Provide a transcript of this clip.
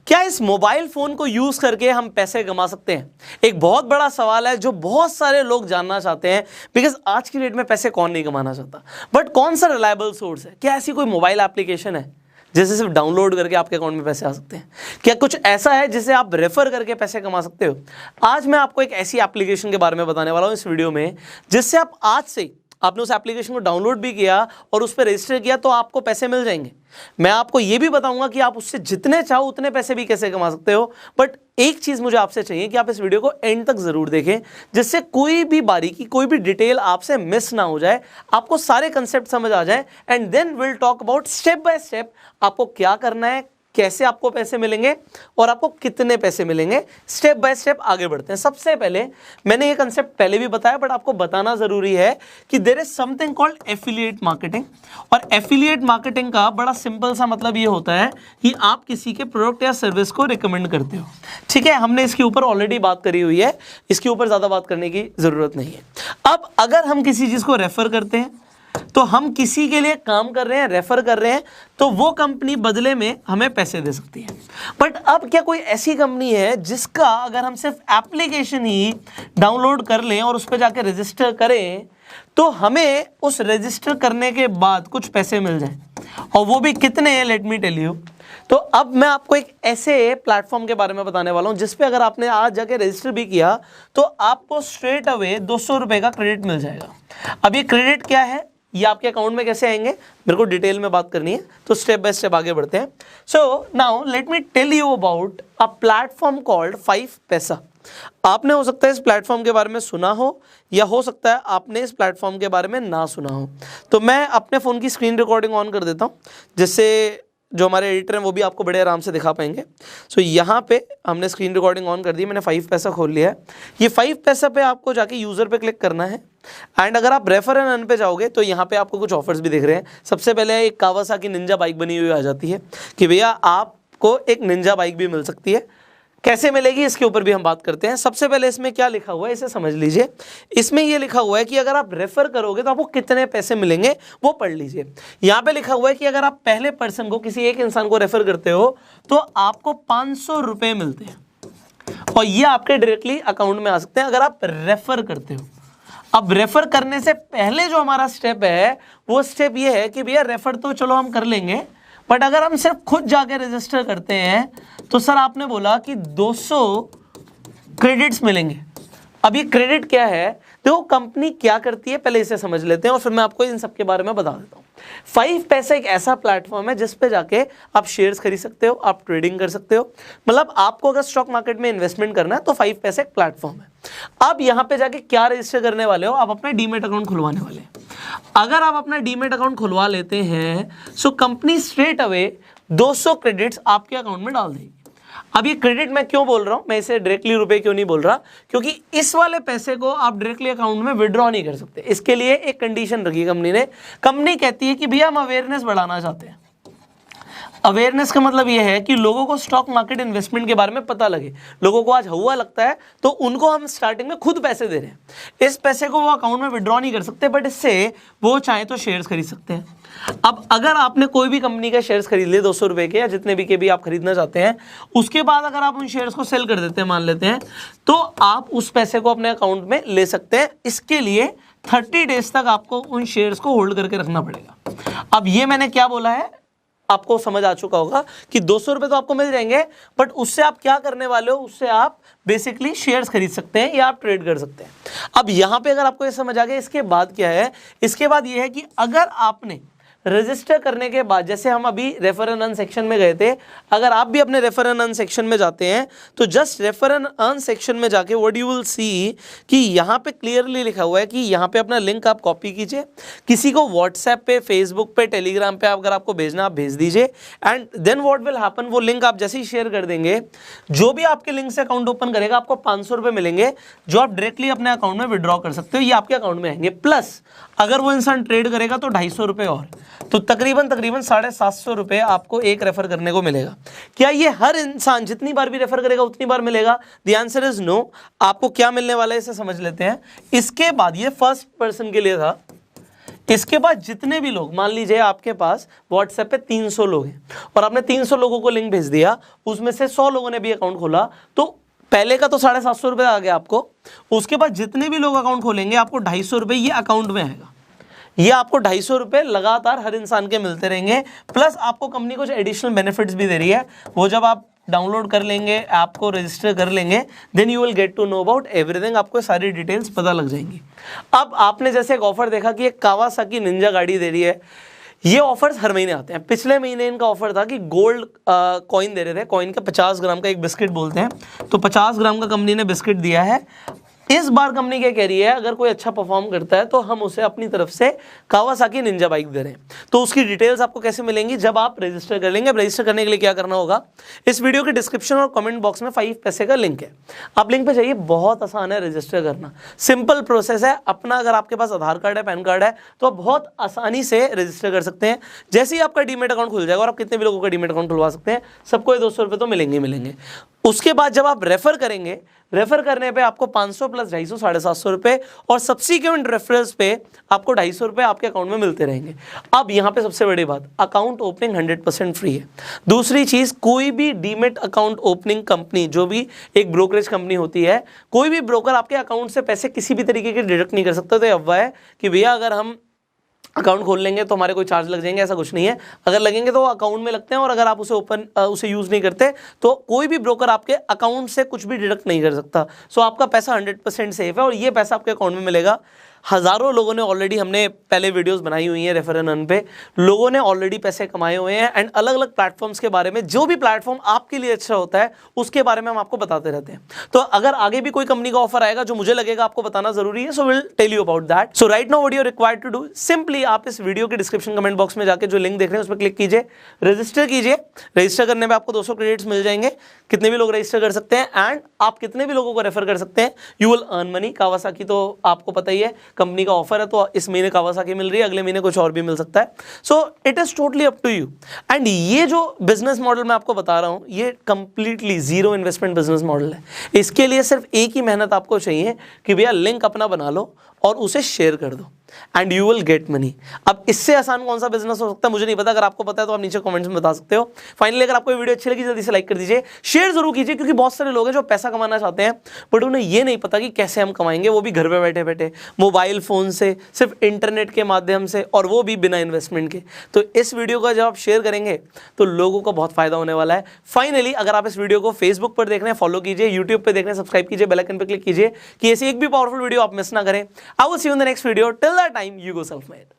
क्या इस mobile phone को यूज करके हम पैसे कमा सकते हैं? एक बहुत बड़ा सवाल है जो बहुत सारे लोग जानना चाहते हैं, बिकॉज आज की डेट में पैसे कौन नहीं कमाना चाहता। बट कौन सा रिलायबल सोर्स है? क्या ऐसी कोई मोबाइल एप्लीकेशन है जिसे सिर्फ डाउनलोड करके आपके अकाउंट में पैसे आ सकते हैं? क्या कुछ ऐसा है जिसे आप रेफर करके पैसे कमा सकते हो? आज मैं आपको एक ऐसी एप्लीकेशन के बारे में बताने वाला हूं इस वीडियो में, जिससे आप आज से आपने उस एप्लीकेशन को डाउनलोड भी किया और उस पर रजिस्टर किया तो आपको पैसे मिल जाएंगे। मैं आपको यह भी बताऊंगा कि आप उससे जितने चाहो उतने पैसे भी कैसे कमा सकते हो। बट एक चीज मुझे आपसे चाहिए कि आप इस वीडियो को एंड तक जरूर देखें, जिससे कोई भी बारीकी, कोई भी डिटेल आपसे मिस ना हो जाए, आपको सारे कंसेप्ट समझ आ जाए। And then will talk about step by step आपको क्या करना है, कैसे आपको पैसे मिलेंगे और आपको कितने पैसे मिलेंगे। स्टेप बाय स्टेप आगे बढ़ते हैं। सबसे पहले मैंने ये कंसेप्ट पहले भी बताया, बट आपको बताना जरूरी है कि there is something called affiliate marketing. और एफिलिएट मार्केटिंग का बड़ा सिंपल सा मतलब ये होता है कि आप किसी के प्रोडक्ट या सर्विस को रिकमेंड करते हो। ठीक है, हमने इसके ऊपर ऑलरेडी बात करी हुई है, इसके ऊपर ज्यादा बात करने की जरूरत नहीं है। अब अगर हम किसी चीज को रेफर करते हैं तो हम किसी के लिए काम कर रहे हैं, रेफर कर रहे हैं, तो वो कंपनी बदले में हमें पैसे दे सकती है। बट अब क्या कोई ऐसी कंपनी है जिसका अगर हम सिर्फ एप्लीकेशन ही डाउनलोड कर लें और उस पर जाके रजिस्टर करें तो हमें उस रजिस्टर करने के बाद कुछ पैसे मिल जाए, और वो भी कितने? Let me tell you. तो अब मैं आपको एक ऐसे प्लेटफॉर्म के बारे में बताने वाला हूं जिसपे अगर आपने आज जाके रजिस्टर भी किया तो आपको स्ट्रेट अवे 200 रुपए का क्रेडिट मिल जाएगा। अब ये क्रेडिट क्या है, ये आपके अकाउंट में कैसे आएंगे, मेरे को डिटेल में बात करनी है, तो स्टेप बाय स्टेप आगे बढ़ते हैं। So now let me tell you about a platform called 5 paisa. आपने हो सकता है इस प्लेटफॉर्म के बारे में सुना हो, या हो सकता है आपने इस प्लेटफॉर्म के बारे में ना सुना हो। तो मैं अपने फ़ोन की स्क्रीन रिकॉर्डिंग ऑन कर देता हूँ, जिससे जो हमारे एडिटर हैं वो भी आपको बड़े आराम से दिखा पाएंगे। सो यहाँ पे हमने स्क्रीन रिकॉर्डिंग ऑन कर दी, मैंने 5 पैसा खोल लिया है। ये 5 पैसा पे आपको जाके यूज़र पे क्लिक करना है, एंड अगर आप रेफर एंड अर्न पे जाओगे तो यहाँ पे आपको कुछ ऑफर्स भी दिख रहे हैं। सबसे पहले एक कावासाकी निंजा बाइक बनी हुई आ जाती है कि भैया आपको एक निंजा बाइक भी मिल सकती है। कैसे मिलेगी इसके ऊपर भी हम बात करते हैं। सबसे पहले इसमें क्या लिखा हुआ है इसे समझ लीजिए। इसमें ये लिखा हुआ है कि अगर आप रेफर करोगे तो आपको कितने पैसे मिलेंगे, वो पढ़ लीजिए। यहाँ पे लिखा हुआ है कि अगर आप पहले पर्सन को, किसी एक इंसान को रेफर करते हो तो आपको 500 रुपए मिलते हैं, और ये आपके डायरेक्टली अकाउंट में आ सकते हैं अगर आप रेफर करते हो। अब रेफर करने से पहले जो हमारा स्टेप है वो स्टेप ये है कि भैया रेफर तो चलो हम कर लेंगे, बट अगर हम सिर्फ खुद जाके रजिस्टर करते हैं तो सर आपने बोला कि 200 क्रेडिट्स मिलेंगे। अब ये क्रेडिट क्या है, देखो कंपनी क्या करती है पहले इसे समझ लेते हैं और फिर मैं आपको इन सब के बारे में बता देता हूँ। 5 पैसा एक ऐसा प्लेटफॉर्म है जिस पे जाके आप शेयर्स खरीद सकते हो, आप ट्रेडिंग कर सकते हो। मतलब आपको अगर स्टॉक मार्केट में इन्वेस्टमेंट करना है तो 5 पैसा एक प्लेटफॉर्म है। अब यहाँ पे जाके क्या रजिस्टर करने वाले हो, आप अपना डीमेट अकाउंट खुलवाने वाले हैं। अगर आप अपना डीमेट अकाउंट खुलवा लेते हैं so company straight away 200 credits आपके अकाउंट में डाल देगी। अब ये क्रेडिट मैं क्यों बोल रहा हूं, मैं इसे डायरेक्टली रुपए क्यों नहीं बोल रहा, क्योंकि इस वाले पैसे को आप डायरेक्टली अकाउंट में विड्रॉ नहीं कर सकते। इसके लिए एक कंडीशन रखी कंपनी ने। कंपनी कहती है कि भैया हम अवेयरनेस बढ़ाना चाहते हैं। अवेयरनेस का मतलब यह है कि लोगों को स्टॉक मार्केट इन्वेस्टमेंट के बारे में पता लगे। लोगों को आज हुआ लगता है तो उनको हम स्टार्टिंग में खुद पैसे दे रहे हैं। इस पैसे को वो अकाउंट में विड्रॉ नहीं कर सकते, बट इससे वो चाहे तो शेयर्स खरीद सकते हैं। अब अगर आपने कोई भी कंपनी का शेयर्स खरीद लिए 200 रुपए के या जितने भी के भी आप खरीदना चाहते हैं, उसके बाद अगर आप उन शेयर्स को सेल कर देते हैं मान लेते हैं, तो आप उस पैसे को अपने अकाउंट में ले सकते हैं। इसके लिए 30 डेज तक आपको उन शेयर्स को होल्ड करके रखना पड़ेगा। अब ये मैंने क्या बोला है आपको समझ आ चुका होगा कि 200 रुपए तो आपको मिल जाएंगे, बट उससे आप क्या करने वाले हो, उससे आप बेसिकली शेयर्स खरीद सकते हैं या आप ट्रेड कर सकते हैं। अब यहां पे अगर आपको ये समझ आ गया, इसके बाद क्या है, इसके बाद ये है कि अगर आपने रजिस्टर करने के बाद, जैसे हम अभी रेफर एंड अर्न सेक्शन में गए थे, अगर आप भी अपने रेफर एंड अर्न सेक्शन में जाते हैं तो just refer and earn section में जाके व्हाट यू विल सी कि यहाँ पे क्लियरली लिखा हुआ है कि यहाँ पे अपना लिंक आप कॉपी कीजिए, किसी को व्हाट्सएप पे, फेसबुक पे, टेलीग्राम पे अगर आपको भेजना आप भेज दीजिए, and then what will happen, वो लिंक आप जैसे ही शेयर कर देंगे, जो भी आपके लिंक से अकाउंट ओपन करेगा आपको 500 रुपये मिलेंगे, जो आप डायरेक्टली अपने अकाउंट में विड्रॉ कर सकते हो। ये आपके अकाउंट में आएंगे, प्लस अगर वो इंसान ट्रेड करेगा तो 250 रुपये और, तो तकरीबन 750 रुपये आपको एक रेफर करने को मिलेगा। क्या ये हर इंसान जितनी बार भी रेफर करेगा उतनी बार मिलेगा? The answer is no. आपको क्या मिलने वाला है इसे समझ लेते हैं। इसके बाद ये फर्स्ट पर्सन के लिए था, इसके बाद जितने भी लोग, मान लीजिए आपके पास व्हाट्सएप पे 300 लोग हैं और आपने 300 लोगों को लिंक भेज दिया, उसमें से 100 लोगों ने भी अकाउंट खोला, तो पहले का तो 750 रुपये आ गया आपको। उसके बाद जितने भी लोग अकाउंट खोलेंगे आपको 250 रुपये ये अकाउंट में आएगा। ये आपको 250 रुपये लगातार हर इंसान के मिलते रहेंगे। प्लस आपको कंपनी कुछ एडिशनल बेनिफिट्स भी दे रही है, वो जब आप डाउनलोड कर लेंगे, ऐप को रजिस्टर कर लेंगे, then you will get to know about everything, आपको सारी डिटेल्स पता लग जाएंगी। अब आपने जैसे एक ऑफर देखा कि एक कावासाकी निंजा गाड़ी दे रही है, ये ऑफर्स हर महीने आते हैं। पिछले महीने इनका ऑफर था कि गोल्ड कॉइन दे रहे थे, कॉइन का 50 ग्राम का एक बिस्किट बोलते हैं, तो 50 ग्राम का कंपनी ने बिस्किट दिया है। इस बार कंपनी क्या कह रही है, अगर कोई अच्छा परफॉर्म करता है तो हम उसे अपनी तरफ से कावासाकी निंजा बाइक दे रहे हैं। तो उसकी डिटेल्स आपको कैसे मिलेंगी, जब आप रजिस्टर कर लेंगे। रजिस्टर करने के लिए क्या करना होगा, इस वीडियो के डिस्क्रिप्शन और कमेंट बॉक्स में 5 पैसे का लिंक है, आप लिंक पे जाइए। बहुत आसान है रजिस्टर करना, सिंपल प्रोसेस है। अपना अगर आपके पास आधार कार्ड है, पैन कार्ड है, तो आप बहुत आसानी से रजिस्टर कर सकते हैं। जैसे ही आपका डीमेट अकाउंट खुल जाएगा, और आप कितने भी लोगों का डीमेट अकाउंट खुलवा सकते हैं, सबको 200 रुपये तो मिलेंगे मिलेंगे। उसके बाद जब आप रेफर करेंगे, रेफर करने पे आपको 500 प्लस 250 750 रुपये, और सब्सिक्वेंट रेफरल्स पे आपको 250 रुपये आपके अकाउंट में मिलते रहेंगे। अब यहाँ पे सबसे बड़ी बात, अकाउंट ओपनिंग 100% फ्री है। दूसरी चीज़, कोई भी डीमेट अकाउंट ओपनिंग कंपनी, जो भी एक ब्रोकरेज कंपनी होती है, कोई भी ब्रोकर आपके अकाउंट से पैसे किसी भी तरीके के डिडक्ट नहीं कर सकता। तो ये अफवाह है कि भैया अगर हम अकाउंट खोल लेंगे तो हमारे कोई चार्ज लग जाएंगे, ऐसा कुछ नहीं है। अगर लगेंगे तो वो अकाउंट में लगते हैं, और अगर आप उसे यूज़ नहीं करते तो कोई भी ब्रोकर आपके अकाउंट से कुछ भी डिडक्ट नहीं कर सकता। सो आपका पैसा 100% सेफ है, और ये पैसा आपके अकाउंट में मिलेगा। हज़ारों लोगों ने ऑलरेडी, हमने पहले वीडियोस बनाई हुई हैं रेफर एंड अर्न पे, लोगों ने ऑलरेडी पैसे कमाए हुए हैं। एंड अलग अलग प्लेटफॉर्म्स के बारे में, जो भी प्लेटफॉर्म आपके लिए अच्छा होता है उसके बारे में हम आपको बताते रहते हैं। तो अगर आगे भी कोई कंपनी का ऑफर आएगा जो मुझे लगेगा आपको बताना जरूरी है, so will tell you about that. So right now what you are required to do, simply आप इस वीडियो के डिस्क्रिप्शन कमेंट बॉक्स में जाकर जो लिंक देख रहे हैं उस पर क्लिक कीजिए, रजिस्टर कीजिए। रजिस्टर करने में आपको 200 क्रेडिट्स मिल जाएंगे, कितने भी लोग रजिस्टर कर सकते हैं, एंड आप कितने भी लोगों को रेफर कर सकते हैं, you will earn money. Kawasaki तो आपको पता ही है, कंपनी का ऑफर है, तो इस महीने कावासाकी मिल रही है, अगले महीने कुछ और भी मिल सकता है। So it is totally up to you. And ये जो बिजनेस मॉडल मैं आपको बता रहा हूं, ये completely zero investment business model है। इसके लिए सिर्फ एक ही मेहनत आपको चाहिए कि भैया लिंक अपना बना लो और उसे शेयर कर दो, and you will get money. अब इससे आसान कौन सा बिजनेस हो सकता है मुझे नहीं पता, अगर आपको पता है तो आप नीचे कमेंट्स में बता सकते हो। फाइनली अगर आपको ये वीडियो अच्छी लगी जल्दी से लाइक कर दीजिए, शेयर जरूर कीजिए, क्योंकि बहुत सारे लोग हैं जो पैसा कमाना चाहते हैं बट उन्हें ये नहीं पता कि कैसे हम कमाएंगे, वो भी घर पे बैठे बैठे मोबाइल फोन से, सिर्फ इंटरनेट के माध्यम से, और वो भी बिना इन्वेस्टमेंट के। तो इस वीडियो का जब आप शेयर करेंगे तो लोगों को बहुत फायदा होने वाला है। फाइनली अगर आप इस वीडियो को फेसबुक पर देख रहे हैं, फॉलो कीजिए, यूट्यूब पर देख रहे हैं, सब्सक्राइब कीजिए, बेल आइकन पर क्लिक कीजिए कि ऐसी एक भी पावरफुल वीडियो आप मिस ना करें। I will see you in the next video. Till that time, you go self made.